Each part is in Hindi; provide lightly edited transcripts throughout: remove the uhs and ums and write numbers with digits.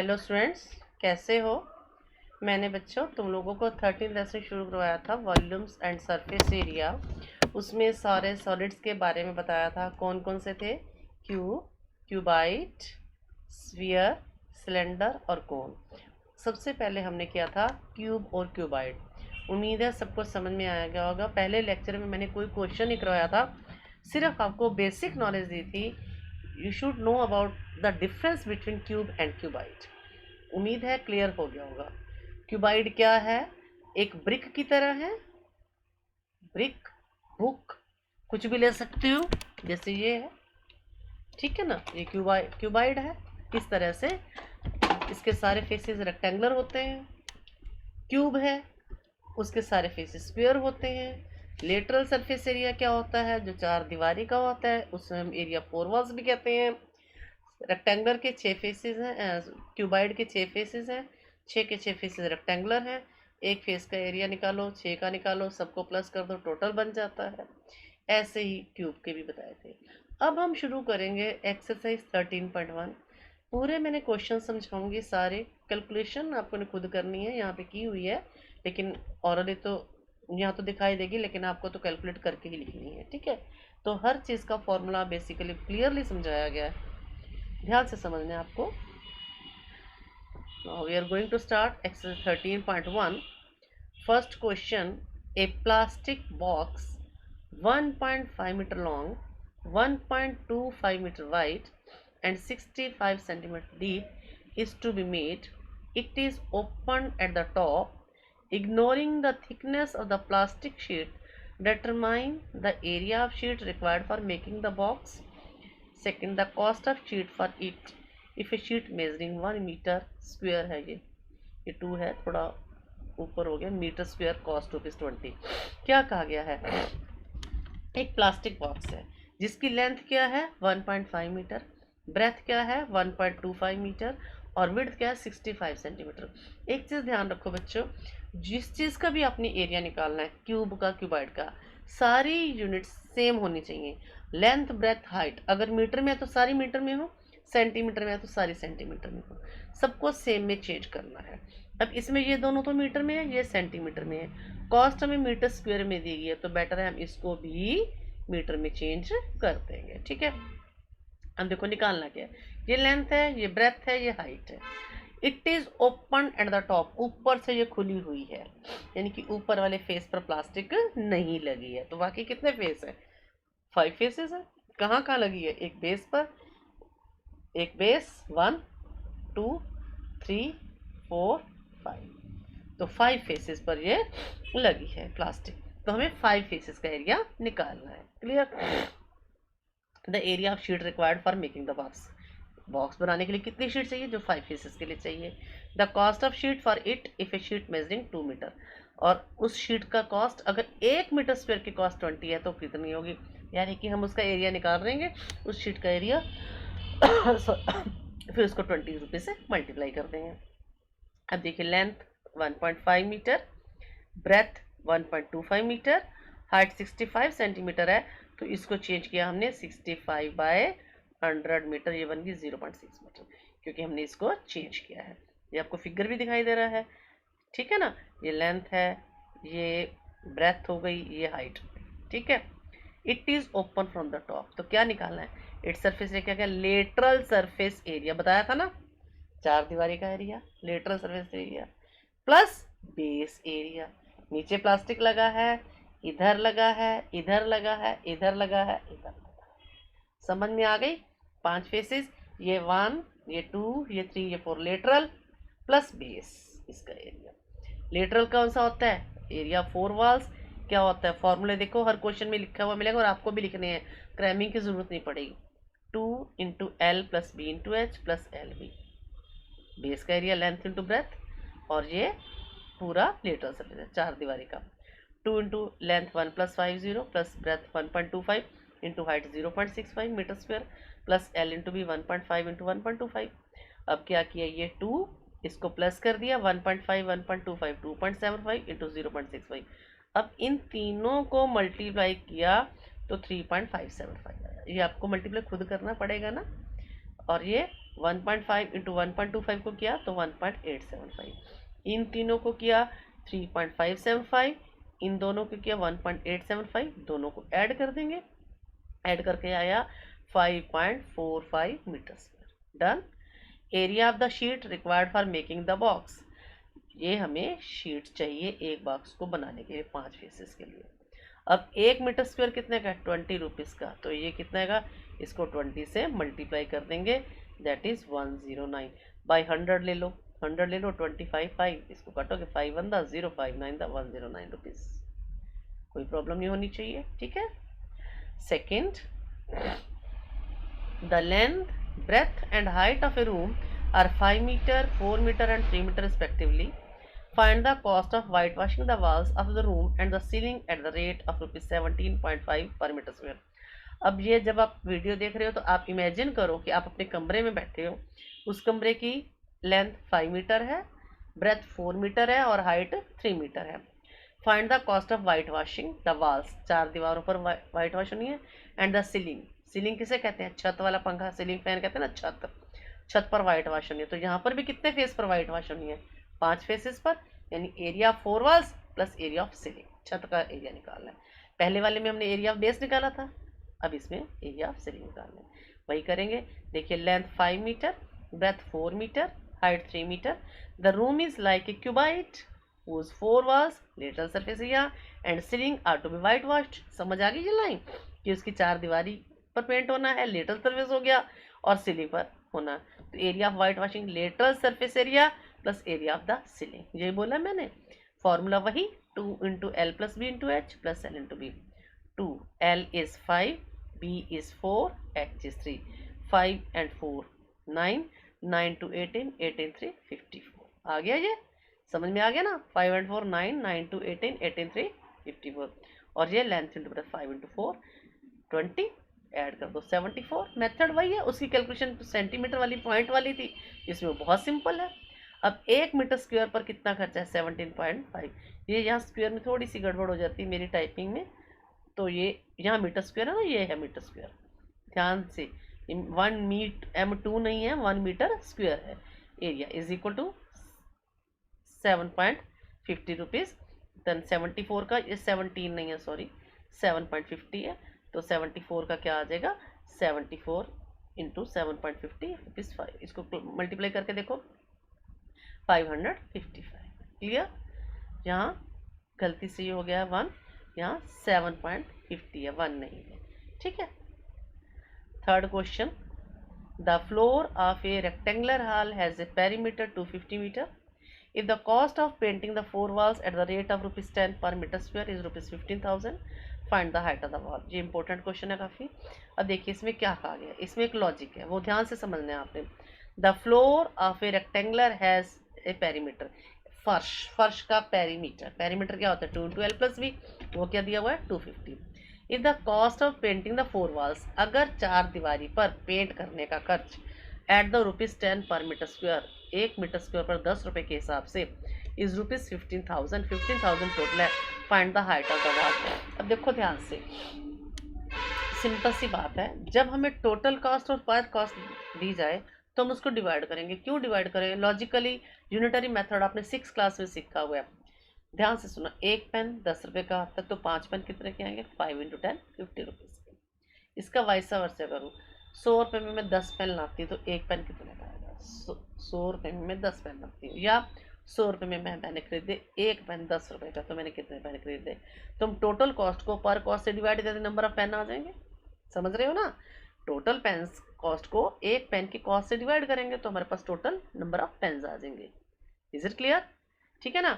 हेलो स्टूडेंट्स, कैसे हो। मैंने बच्चों तुम लोगों को 13 लेसन शुरू करवाया था, वॉल्यूम्स एंड सरफेस एरिया। उसमें सारे सॉलिड्स के बारे में बताया था। कौन कौन से थे? क्यूब, क्यूबाइट, स्फीयर, सिलेंडर और कोन। सबसे पहले हमने किया था क्यूब और क्यूबाइट। उम्मीद है सबको समझ में आया गया होगा। पहले लेक्चर में मैंने कोई क्वेश्चन नहीं करवाया था, सिर्फ आपको बेसिक नॉलेज दी थी। You should know about the difference between cube and qubit. उम्मीद है क्लियर हो गया होगा। क्यूबाइड क्या है? एक ब्रिक की तरह है। ब्रिक, बुक, कुछ भी ले सकते हो, जैसे ये है, ठीक है ना। ये क्यूबाइड है। इस तरह से इसके सारे फेसेस रेक्टेंगुलर होते हैं। क्यूब है, उसके सारे फेसेस स्क्वायर होते हैं। लेटरल सरफेस एरिया क्या होता है? जो चार दीवारी का होता है, उसमें हम एरिया फोर वॉल्स भी कहते हैं। रेक्टेंगुलर के 6 फेसेस हैं, क्यूबाइड के 6 फेसेस हैं। 6 के 6 फेसेस रेक्टेंगुलर हैं। एक फेस का एरिया निकालो, 6 का निकालो, सबको प्लस कर दो, टोटल बन जाता है। ऐसे ही क्यूब के भी बताए थे। अब हम शुरू करेंगे एक्सरसाइज 13.1। पूरे मैंने क्वेश्चन समझाऊंगी, सारे कैलकुलेशन आपको ने खुद करनी है, यहाँ पे की हुई है, लेकिन ऑरली तो यहाँ तो दिखाई देगी, लेकिन आपको तो कैलकुलेट करके ही लिखनी है, ठीक है। तो हर चीज़ का फॉर्मूला बेसिकली क्लियरली समझाया गया है, ध्यान से समझना है आपको। Now we are going to start exercise 13.1. First question: a plastic box 1.5 meter long, 1.25 meter wide and 65 centimeter deep is to be made. It is opened at the top. Ignoring the thickness of the plastic sheet, determine the area of sheet required for making the box. Second, the cost of sheet for it. If a sheet measuring 1 meter square है, ये 2 है, थोड़ा ऊपर हो गया, मीटर स्क्वायर कॉस्ट ₹20। क्या कहा गया है? एक प्लास्टिक बॉक्स है जिसकी लेंथ क्या है 1.5 मीटर, ब्रेथ क्या है 1.25 मीटर और विड्थ क्या है 65 सेंटीमीटर। एक चीज़ ध्यान रखो बच्चों, जिस चीज़ का भी अपनी एरिया निकालना है, क्यूब का, क्यूबाइड का, सारी यूनिट सेम होनी चाहिए। लेंथ, ब्रेथ, हाइट, अगर मीटर में है तो सारी मीटर में हो, सेंटीमीटर में है तो सारी सेंटीमीटर में हो, सबको सेम में चेंज करना है। अब इसमें ये दोनों तो मीटर में है, ये सेंटीमीटर में है। कॉस्ट हमें मीटर स्क्वायर में दी गई है, तो बेटर है हम इसको भी मीटर में चेंज कर देंगे, ठीक है। अब देखो निकालना क्या है, ये लेंथ है, ये ब्रेथ है, ये हाइट है। It is open at the top, ऊपर से ये खुली हुई है, यानी कि ऊपर वाले फेस पर प्लास्टिक नहीं लगी है। तो बाकी कितने फेस है? 5 फेसेस है। कहाँ कहाँ लगी है? एक बेस पर, एक बेस 1 2 3 4 5, तो 5 फेसेस पर ये लगी है प्लास्टिक। तो हमें 5 फेसेस का एरिया निकालना है। Clear? The area of sheet required for making the box. Box बनाने के लिए कितनी शीट चाहिए? जो 5 फेसेस के लिए चाहिए। The cost of sheet for it if a sheet measuring 2 metre, और उस शीट का कॉस्ट अगर 1 मीटर स्क्वायर की कॉस्ट 20 है तो कितनी होगी? यानी कि हम उसका एरिया निकाल रहे हैं, उस शीट का एरिया फिर उसको 20 रुपीज़ से मल्टीप्लाई कर देंगे। अब देखिए, length 1.5 metre, breadth 1.25 metre, height 65 centimetre है, तो इसको चेंज किया हमने 65/100 मीटर, ये बन गई 0.6 मीटर, क्योंकि हमने इसको चेंज किया है। ये आपको फिगर भी दिखाई दे रहा है, ठीक है ना। ये लेंथ है, ये ब्रेथ हो गई, ये हाइट, ठीक है। It is open from the top, तो क्या निकालना है? इट सरफेस एरिया क्या? लेटरल सरफेस एरिया बताया था ना, चार दीवारी का area, lateral surface area plus base area. नीचे प्लास्टिक लगा है, इधर लगा है, इधर लगा है, इधर लगा है, इधर लगा है। समझ में आ गई? 5 फेसेस, ये 1, ये 2, ये 3, ये 4 लेटरल प्लस बेस, इसका एरिया। लेटरल कौन सा होता है? Area 4 walls. क्या होता है? फॉर्मूले देखो, हर क्वेश्चन में लिखा हुआ मिलेगा और आपको भी लिखने हैं, क्रैमिंग की जरूरत नहीं पड़ेगी। 2 into L plus B into H plus L B, base का एरिया, लेंथ इंटू ब्रेथ, और ये पूरा लेटरल सरफेस है, चार दीवारी का। 2 इंटू लेंथ 1+50 plus breadth 1.25 into height 0.65 metre square plus L into B 1.5 into 1.25। अब क्या किया, ये 2 इसको प्लस कर दिया, 1.5 1.25 2.75 इंटू 0.65। अब इन तीनों को मल्टीप्लाई किया तो 3.575 आया। ये आपको मल्टीप्लाई खुद करना पड़ेगा ना, और ये 1.5 इंटू 1.25 को किया तो 1.875, इन तीनों को किया 3.575, इन दोनों को किया 1.875, दोनों को ऐड कर देंगे, ऐड करके आया 5.45 metre square. Done. Area of the sheet required for making the box, ये हमें शीट चाहिए एक बॉक्स को बनाने के लिए 5 पीसेस के लिए। अब 1 मीटर स्क्वायर कितने का, 20 रुपीज़ का, तो ये कितने का, इसको 20 से मल्टीप्लाई कर देंगे, दैट इज़ 109 बाई 100 ले लो, 100 ले लो, 25 5, इसको काटोगे 5 1 दा 0 5 9 दा 109 रुपीज़। कोई प्रॉब्लम नहीं होनी चाहिए, ठीक है। Second, the length, breadth and height of a room are 5 meter, 4 meter and 3 meter respectively. Find the cost of whitewashing the walls of the room and the ceiling at the rate of rupees 17.5 per meter square. अब ये जब आप वीडियो देख रहे हो तो आप इमेजिन करो कि आप अपने कमरे में बैठे हो, उस कमरे की लेंथ 5 मीटर है, ब्रेथ 4 मीटर है और हाइट 3 मीटर है। Find the cost of white washing the walls, 4 दीवारों पर वाइट वॉश होनी है, एंड द सीलिंग, सीलिंग किसे कहते हैं, छत वाला पंखा, सीलिंग फैन कहते हैं ना, छत पर वाइट वॉश होनी है। तो यहाँ पर भी कितने फेस पर वाइट वॉश होनी है, 5 फेसेस पर, यानी area of 4 walls plus area of ceiling, छत का एरिया निकालना है। पहले वाले में हमने एरिया ऑफ बेस निकाला था, अब इसमें एरिया ऑफ सीलिंग निकालना है, वही करेंगे। देखिए length 5 metre, breadth 4 metre, height 3 metre. The room is like a cuboid whose 4 walls, lateral surface area and ceiling are to be whitewashed। समझ आ गई ये लाइन कि उसकी 4 दीवारी पर पेंट होना है, लेटरल सरफेस हो गया और सीलिंग पर होना। तो area of white washing lateral surface area plus area of the ceiling, ये बोला मैंने। फॉर्मूला वही 2 into L plus B into H plus L into B. 2 L is 5, B is 4, H is 3, 5 and 4 9, 9 to 18, 18 3 54। आ गया ये, समझ में आ गया ना। 5 and 4 9, 9 to 18, 18 3 54, और ये length into breath 5 into 4 20, add कर दो 74। मेथड वही है, उसकी कैलकुलेशन सेंटीमीटर वाली पॉइंट वाली थी, इसमें बहुत सिंपल है। अब 1 मीटर स्क्वायर पर कितना खर्चा है, 17.5। ये यहाँ स्क्वायर में थोड़ी सी गड़बड़ हो जाती है मेरी टाइपिंग में, तो ये यहाँ मीटर स्क्वायर है ना, ये है मीटर स्क्वायर, ध्यान से। 1 मीट m2 नहीं है, 1 मीटर स्क्वायर है। Area is equal to 7.50 rupees. Then 74 का, ये 17 नहीं है सॉरी, 7.50 है, तो 74 का क्या आ जाएगा, 74 इंटू 7.50 रुपीज़ 5, इसको मल्टीप्लाई करके देखो 555। क्लियर। यहाँ गलती से ये हो गया 1, यहाँ 7.50 है, 1 नहीं है, ठीक है। Third question, the floor of a rectangular hall has a perimeter 250 metre. If the cost of painting the 4 walls at the rate of rupees 10 per meter square is rupees 15,000, find the height of the wall। ये इंपॉर्टेंट क्वेश्चन है काफ़ी। अब देखिए इसमें क्या कहा गया, इसमें एक लॉजिक है, वो ध्यान से समझना है आपने। The floor of a rectangular has a perimeter, फर्श का पेरीमीटर, पेरीमीटर क्या होता है 2 इंटू एल प्लस बी, वो क्या दिया हुआ है 250। If the cost of painting the 4 walls, अगर 4 दीवारी पर पेंट करने का खर्च एट द रुपीज़ 10 पर मीटर स्क्वायर, 1 मीटर स्क्वायर पर 10 रुपये के हिसाब से, इज रुपीज़ 15,000, 15,000 टोटल है। Find the height of the wall. अब देखो ध्यान से, सिंपल सी बात है, जब हमें टोटल कॉस्ट और पर कॉस्ट दी जाए तो हम उसको डिवाइड करेंगे। क्यों डिवाइड करें, लॉजिकली यूनिटरी मेथड आपने 6 क्लास में सीखा हुआ है। ध्यान से सुना, एक पेन 10 रुपये का आता है, तो 5 पेन कितने के आएंगे, 5 इंटू 10 50 रुपीज़ के। इसका वाइसा वर्सा करूँ, 100 रुपये में मैं 10 पेन लाती हूँ तो एक पेन कितने का आएगा, 100 रुपये में मैं 10 पेन लाती हूँ, या 100 रुपये में मैंने खरीदे एक पेन 10 रुपये का, तो मैंने कितने पेन खरीदे। तो हम टोटल कॉस्ट को पर कॉस्ट से डिवाइड करके नंबर ऑफ पेन आ जाएंगे, समझ रहे हो ना। टोटल पेन कॉस्ट को एक पेन की कॉस्ट से डिवाइड करेंगे तो हमारे पास टोटल नंबर ऑफ पेन्स आ जाएंगे। इज इट क्लियर, ठीक है ना।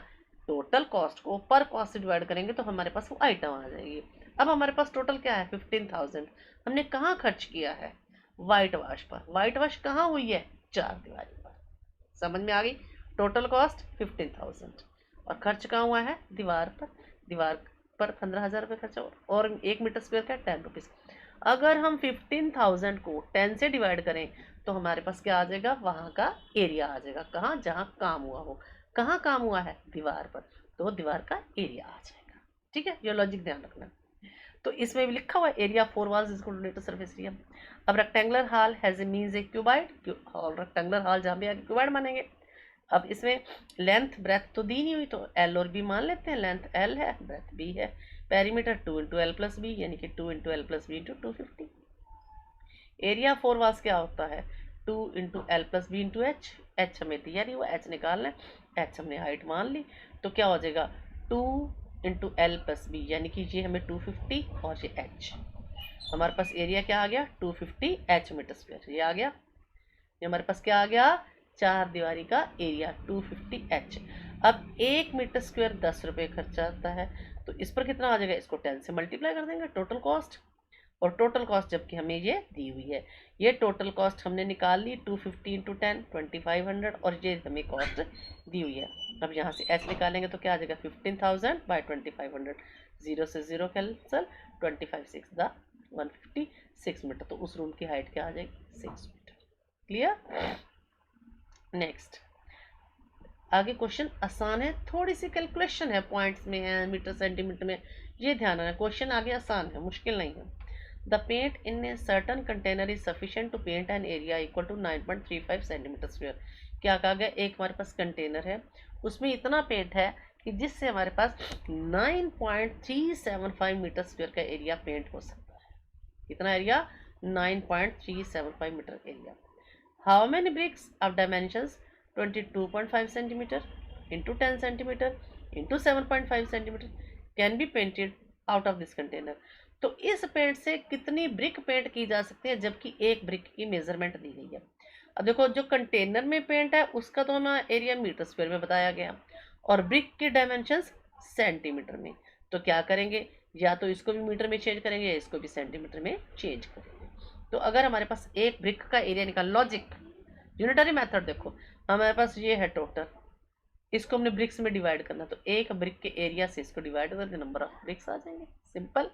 टोटल कॉस्ट को पर कॉस्ट से डिवाइड करेंगे तो हमारे पास वो आइटम आ जाएगी। अब हमारे पास टोटल क्या है 15,000, हमने कहाँ खर्च किया है, वाइट वॉश पर। वाइट वॉश कहाँ हुई है, 4 दीवारी पर, समझ में आ गई। टोटल कॉस्ट 15,000 और खर्च कहाँ हुआ है, दीवार पर। दीवार पर 15,000 रुपये खर्चा और 1 मीटर स्क्वायर का 10 रुपीज़। अगर हम 15,000 को 10 से डिवाइड करें तो हमारे पास क्या आ जाएगा, वहाँ का एरिया आ जाएगा। कहाँ, जहाँ काम हुआ हो। कहाँ काम हुआ है, दीवार पर, तो दीवार का एरिया आ जाएगा। ठीक है, ये लॉजिक ध्यान रखना। तो इसमें भी लिखा हुआ है area 4 walls is equal to lateral surface area. अब rectangular hall has a means a cuboid, और रेक्टेंगुलर हॉल जहाँ भी आगे क्यूबाइड मानेंगे। अब इसमें लेंथ ब्रेथ तो दी नहीं हुई, तो एल और बी मान लेते हैं। लेंथ एल है, ब्रेथ बी है। Perimeter 2 into L plus B, यानी कि 2 into L plus B into 250। Area 4 walls क्या होता है, 2 into L plus B into H. H हमें दिया नहीं हुआ, एच निकालना है। एच हमने हाइट मान ली, तो क्या हो जाएगा 2 इंटू एल प्लस बी, यानी कि ये हमें 250 और ये एच। हमारे पास एरिया क्या आ गया 250 एच मीटर स्क्वायर, ये आ गया। ये हमारे पास क्या आ गया, चार दीवारी का एरिया 250 एच। अब 1 मीटर स्क्वायर 10 रुपये खर्चा आता है, तो इस पर कितना आ जाएगा, इसको 10 से मल्टीप्लाई कर देंगे टोटल कॉस्ट। और टोटल कॉस्ट जबकि हमें ये दी हुई है, ये टोटल कॉस्ट हमने निकाल ली 250 इंटू 10 2500, और ये हमें कॉस्ट दी हुई है। अब यहाँ से एच निकालेंगे तो क्या आ जाएगा 15,000 बाई 2500, 0 से 0 कैंसल, 25 6 द 156 मीटर, तो उस रूम की हाइट क्या आ जाएगी 6 मीटर। क्लियर। नेक्स्ट आगे क्वेश्चन आसान है, थोड़ी सी कैलकुलेशन है, पॉइंट्स में है, मीटर सेंटीमीटर में, ये ध्यान रखना। क्वेश्चन आगे आसान है, मुश्किल नहीं है। The paint in a certain container is sufficient to paint an area equal to 9.35 centimetre square. क्या कहा गया, एक हमारे पास कंटेनर है, उसमें इतना पेंट है कि जिससे हमारे पास 9.375 मीटर स्क्वायर का एरिया पेंट हो सकता है। कितना area, 9.375 metre area. How many bricks of dimensions 22.5 centimetre into 10 centimetre into 7.5 centimetre can be painted out of this container. तो इस पेंट से कितनी ब्रिक पेंट की जा सकती है, जबकि एक ब्रिक की मेजरमेंट दी गई है। अब देखो, जो कंटेनर में पेंट है उसका तो हमें एरिया मीटर स्क्वायर में बताया गया, और ब्रिक की डायमेंशंस सेंटीमीटर में। तो क्या करेंगे, या तो इसको भी मीटर में चेंज करेंगे या इसको भी सेंटीमीटर में चेंज करेंगे। तो अगर हमारे पास एक ब्रिक का एरिया निकाल, लॉजिक यूनिटरी मेथड देखो, हमारे पास ये है टोटल, इसको हमने ब्रिक्स में डिवाइड करना, तो एक ब्रिक के एरिया से इसको डिवाइड करके नंबर ऑफ ब्रिक्स आ जाएंगे, सिंपल।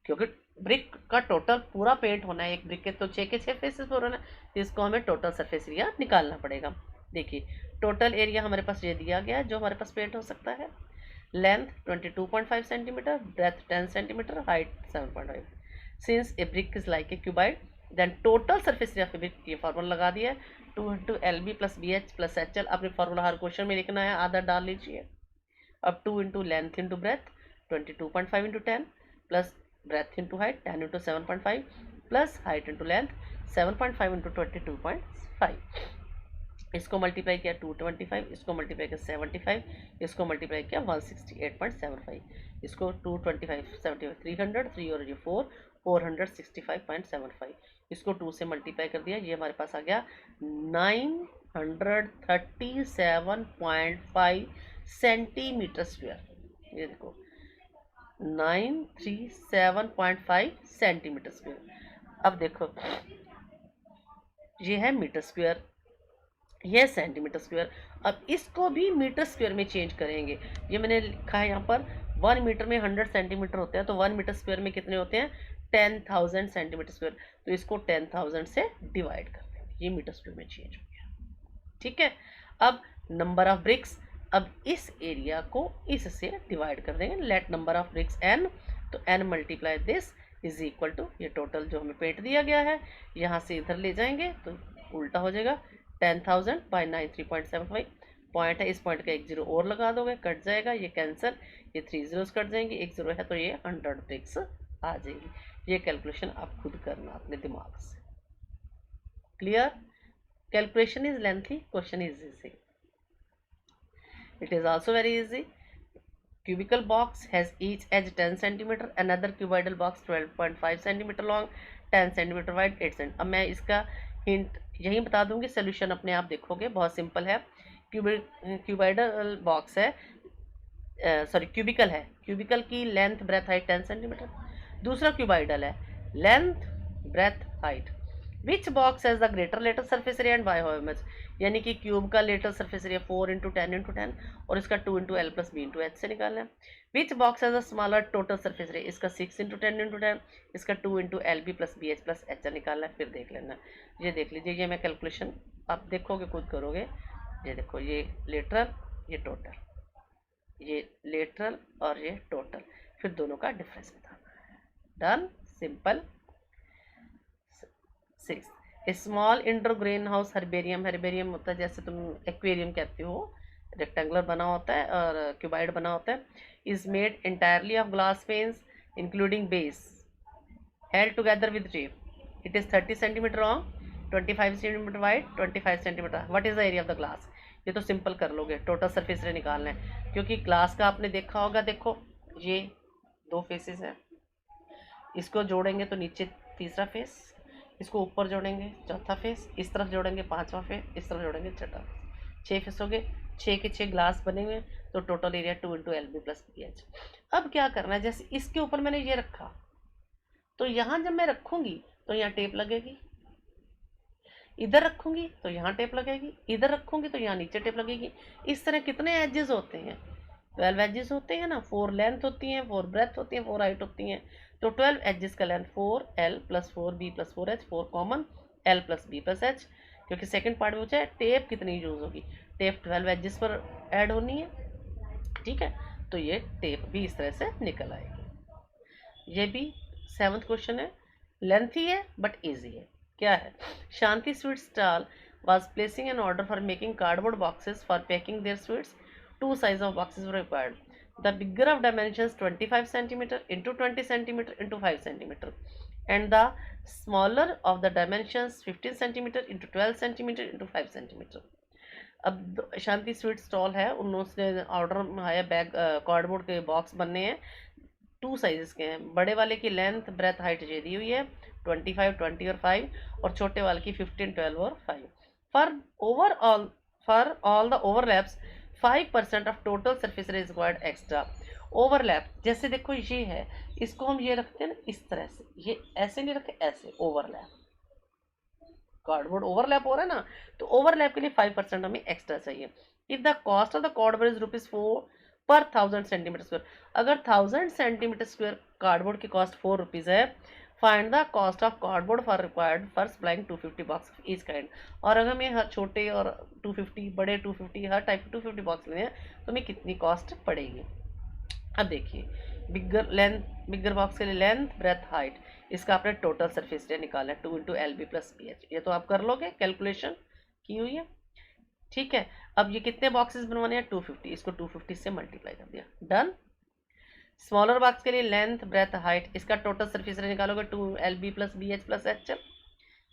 क्योंकि ब्रिक का टोटल पूरा पेंट होना है, एक ब्रिक के तो 6 के 6 फेसेस पर होना है, तो इसको हमें टोटल सरफेस एरिया निकालना पड़ेगा। देखिए टोटल एरिया हमारे पास ये दिया गया है जो हमारे पास पेंट हो सकता है। Length 22.5 centimetre, breadth 10 centimetre, height 7.5। Since a brick is like a cuboid, then total surface area of brick, ये फार्मूला लगा दिया है 2 into L B plus B H plus H L. अपने फार्मूला हर क्वेश्चन में लिखना है, आधा डाल लीजिए। अब 2 into length into breadth 22.5 into 10 plus breadth into height 10 into 7.5 plus height into length 7.5 into 22.5। इसको मल्टीप्लाई किया 225, इसको मल्टीप्लाई किया 75, इसको मल्टीप्लाई किया 168.75, इसको 225 75 300, 3 और ये 4 465.75, इसको 2 से मल्टीप्लाई कर दिया, ये हमारे पास आ गया 937.5 सेंटीमीटर स्क्वायर। ये देखो 937.5 सेंटीमीटर स्क्वायर। अब देखो ये है मीटर स्क्वायर, ये सेंटीमीटर स्क्वायर। अब इसको भी मीटर स्क्वायर में चेंज करेंगे। ये मैंने लिखा है यहाँ पर 1 मीटर में 100 सेंटीमीटर होते हैं, तो 1 मीटर स्क्वायर में कितने होते हैं 10,000 सेंटीमीटर स्क्वायर, तो इसको 10,000 से डिवाइड कर देंगे, ये मीटर स्क्वायर में चेंज हो गया। ठीक है। अब नंबर ऑफ ब्रिक्स, अब इस एरिया को इससे डिवाइड कर देंगे, let number of bricks n, तो n multiply this is equal to, ये टोटल जो हमें पेंट दिया गया है यहाँ से इधर ले जाएंगे तो उल्टा हो जाएगा 10,000 बाई 93.75 पॉइंट है, इस पॉइंट का एक जीरो और लगा दोगे, कट जाएगा, ये कैंसिल, ये 3 जीरोस कट जाएंगे, एक जीरो है तो ये 100 ब्रिक्स आ जाएगी। ये कैलकुलेशन आप खुद करना अपने दिमाग से। Clear. Calculation is lengthy, question is easy. It is also very easy. Cubical box has each edge 10 centimeter, another cuboidal box 12.5 centimeter long, 10 centimeter wide, 8 cm। अब मैं इसका हिंट यही बता दूंगी, सोल्यूशन अपने आप देखोगे, बहुत सिंपल है। क्यूबाइडल बॉक्स है, सॉरी क्यूबिकल है, क्यूबिकल की लेंथ ब्रेथ हाइट 10 सेंटीमीटर, दूसरा क्यूबाइडल है, length breadth height. Which box has the greater lateral surface area and by how much, यानी कि क्यूब का lateral surface area 4 into 10 into 10 और इसका 2 into L plus B into H से निकालना है। Which box has a smaller total surface area, इसका 6 इंटू 10 इंटू 10, इसका 2 into L B plus B H plus H निकालना है। फिर देख लेना, ये देख लीजिए, ये मैं कैलकुलेशन आप देखोगे खुद करोगे। ये देखो, ये लेटरल, ये टोटल, ये लेटरल और ये टोटल, फिर दोनों का डिफरेंस बताना है। Done, simple. 6, a small indoor greenhouse herbarium, herbarium होता है जैसे तुम एक्वेरियम कहते हो, रेक्टेंगुलर बना होता है और क्यूबाइड बना होता है, is made entirely of glass panes including base held together with tape. It is 30 centimeter long, 25 centimeter wide, 25 centimeter. What is the area of the glass? ये तो सिंपल कर लोगे, टोटल सरफेस एरिया निकालना है, क्योंकि ग्लास का आपने देखा होगा, देखो ये दो फेसेस हैं, इसको जोड़ेंगे तो नीचे तीसरा फेस, इसको ऊपर जोड़ेंगे चौथा फेस, इस तरफ जोड़ेंगे पांचवा फेस, इस तरफ जोड़ेंगे छठा फेस, 6 फेस हो गए, 6 के 6 ग्लास बने हुए, तो total area 2 into L B plus P H. अब क्या करना है, जैसे इसके ऊपर मैंने ये रखा, तो यहाँ जब मैं रखूंगी तो यहाँ टेप लगेगी, इधर रखूंगी तो यहाँ टेप लगेगी, इधर रखूंगी तो यहाँ नीचे टेप लगेगी। इस तरह कितने एजेस होते हैं, 12 एजेस होते हैं ना, 4 लेंथ होती हैं, 4 ब्रेथ होती हैं, 4 हाइट होती हैं, तो 12 एजेस का length 4L plus 4B plus 4H, 4 common L plus B plus H, क्योंकि सेकंड पार्ट में पूछा है टेप कितनी यूज होगी, टेप 12 एजेस पर ऐड होनी है, ठीक है, तो ये टेप भी इस तरह से निकल आएगी। ये भी 7th क्वेश्चन है, लेंथी है बट इजी है। क्या है, Shanti sweet stall was placing an order for making cardboard boxes for packing their sweets. Two size of boxes were required. The bigger of dimensions 25 centimeter into 20 centimeter into 5 centimeter, and the smaller of the dimensions 15 centimeter into 12 centimeter into 5 centimeter. अब शांति स्वीट स्टॉल है, उन्होंने ऑर्डर आया बैग कार्डबोर्ड के बॉक्स बनने हैं, 2 साइजेस के हैं, बड़े वाले की लेंथ ब्रेथ हाइट ये दी हुई है 25, 20 और 5, और छोटे वाले की 15, 12 और 5। For all the overlaps 5% of total surface area required extra. Overlap जैसे देखो ये है, इसको हम ये रखते हैं ना इस तरह से, ये ऐसे नहीं रखे, ऐसे ओवरलैप, कार्डबोर्ड ओवरलैप हो रहा है ना, तो ओवरलैप के लिए 5% हमें एक्स्ट्रा चाहिए। If the cost of the cardboard is ₹4 पर 1000 सेंटीमीटर स्क्वायर, अगर 1000 सेंटीमीटर स्क्वायर कार्डबोर्ड की कॉस्ट ₹4 है, find the cost of cardboard for required for supplying 250 box of each kind. और अगर हमें हर छोटे और 250, बड़े 250, हर टाइप के 250 बॉक्स लेने हैं तो हमें कितनी कॉस्ट पड़ेगी। अब देखिए, बिगर बॉक्स के लिए लेंथ ब्रेथ हाइट, इसका आपने टोटल सरफेस एरिया निकाला है 2 into L B plus P H, ये तो आप कर लोगे, कैलकुलेशन की हुई है, ठीक है। अब ये कितने बॉक्सेस बनवाने हैं, 250, इसको 250 से मल्टीप्लाई कर दिया, डन। स्मॉलर बॉक्स के लिए लेंथ ब्रेथ हाइट, इसका टोटल सरफेस एरिया निकालोगे 2 L B plus B H plus H,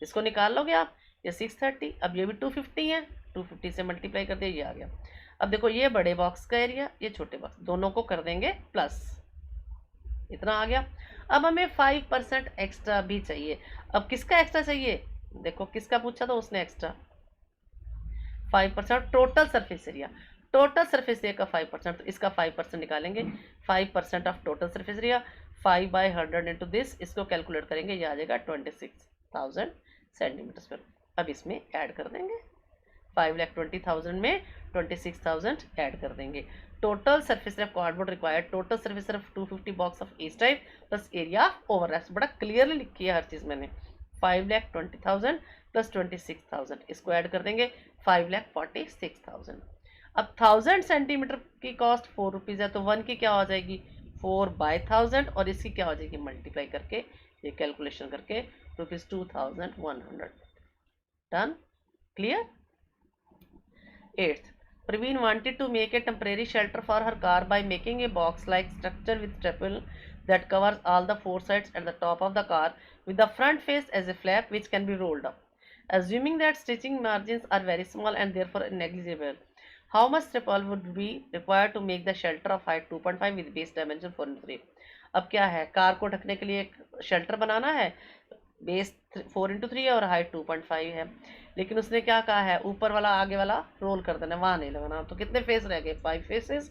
इसको निकाल लोगे आप, ये 630, अब ये भी 250 है, 250 से मल्टीप्लाई कर दिया, ये आ गया। अब देखो ये बड़े बॉक्स का एरिया, ये छोटे बॉक्स, दोनों को कर देंगे प्लस, इतना आ गया। अब हमें 5% एक्स्ट्रा भी चाहिए। अब किसका एक्स्ट्रा चाहिए, देखो किसका पूछा था उसने extra, 5% total surface area, total surface area का 5%, तो इसका 5% निकालेंगे, 5% of total surface area 5/100 into this, इसको कैलकुलेट करेंगे, ये आ जाएगा 26,000 सेंटीमीटर स्क्वायर। अब इसमें ऐड कर देंगे, 5,20,000 में 26,000 ऐड कर देंगे। Total surface area cardboard required, total surface area 250 box of each type plus area overlaps, बड़ा क्लियरली लिखी है हर चीज़ मैंने, 5,20,000 प्लस 26,000, इसको ऐड कर देंगे 5,46,000। अब 1000 सेंटीमीटर की कॉस्ट ₹4 है, तो 1 की क्या हो जाएगी 4/1000, और इसकी क्या हो जाएगी मल्टीप्लाई करके, ये कैलकुलेशन करके ₹2100, done, clear. 8th, Praveen wanted to make a temporary shelter for her car by making a box-like structure with triple that covers all the 4 sides at the top of the car, with the front face as a flap which can be rolled up. Assuming that stitching margins are very small and therefore negligible, how much triple would be required to make the shelter of height 2.5 with base dimension 4x3? अब क्या है, कार को ढकने के लिए एक शेल्टर बनाना है, बेस 4x3 है और हाइट 2.5 है, लेकिन उसने क्या कहा है, ऊपर वाला आगे वाला रोल कर देना, वहाँ नहीं लगाना, तो कितने फेस रह गए 5 फेसेस,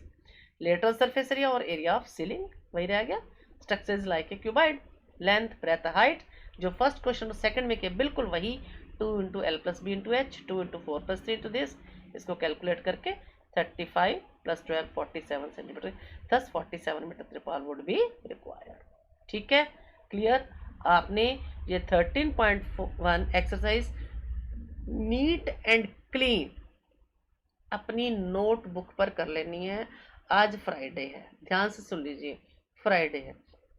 लेटरल सरफेस एरिया और एरिया ऑफ सीलिंग वही रह गया। Structure is like a cuboid, length breadth height जो फर्स्ट क्वेश्चन और सेकंड में किया बिल्कुल वही, 2 into L plus B into H, 2 into 4 plus 3 into this, इसको कैलकुलेट करके 35 plus 12 47 centimetre, 47 metre tarpaulin would be required, ठीक है, क्लियर। आपने ये 13.1 एक्सरसाइज नीट एंड क्लीन अपनी नोटबुक पर कर लेनी है। आज फ्राइडे है, ध्यान से सुन लीजिए, फ्राइडे है,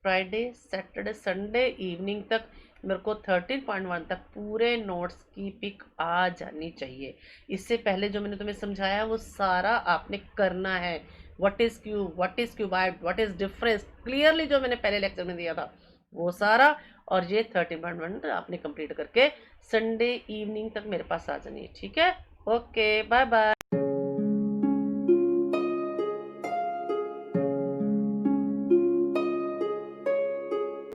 फ्राइडे सैटरडे संडे इवनिंग तक मेरे को 13.1 तक पूरे नोट्स की पिक आ जानी चाहिए। इससे पहले जो मैंने तुम्हें समझाया वो सारा आपने करना है। What is cube, what is cuboid, what is difference, clearly जो मैंने पहले लेक्चर में दिया था वो सारा। और ये 13.1 आपने कंप्लीट करके संडे इवनिंग तक मेरे पास आ जानी है। ठीक है, ओके, बाय बाय।